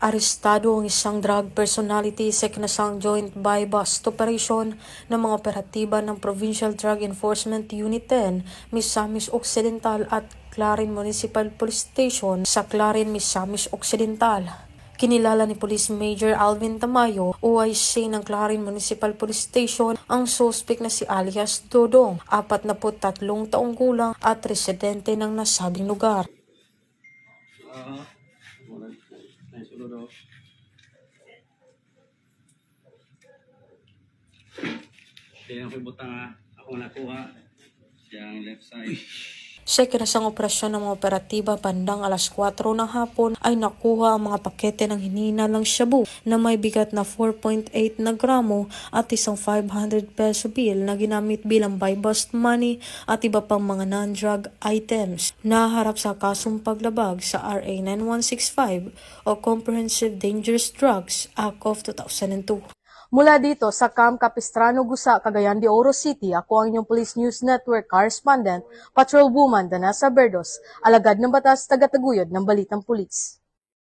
Arestado ang isang drug personality sa kinasang joint buy-bust operation ng mga operatiba ng Provincial Drug Enforcement Unit 10, Misamis Occidental at Clarin Municipal Police Station sa Clarin, Misamis Occidental. Kinilala ni Police Major Alvin Tamayo, OIC ng Clarin Municipal Police Station, ang suspect na si alias Dodong, 43 taong gulang at residente ng nasabing lugar. Kaya ako ibutang ako nakuha siyang left side. Sa kinasang operasyon ng mga operatiba bandang alas 4 ng hapon ay nakuha ang mga pakete ng hinihinalang shabu na may bigat na 4.8 na gramo at isang 500 peso bill na ginamit bilang buy-bust money at iba pang mga non-drug items. Naharap sa kasong paglabag sa RA 9165 o Comprehensive Dangerous Drugs Act of 2002. Mula dito sa Camp Capistrano, Gusa, Cagayan de Oro City, ako ang inyong Police News Network correspondent, Patrolwoman Danasa Berdos, alagad ng batas, tagataguyod ng Balitang Pulis.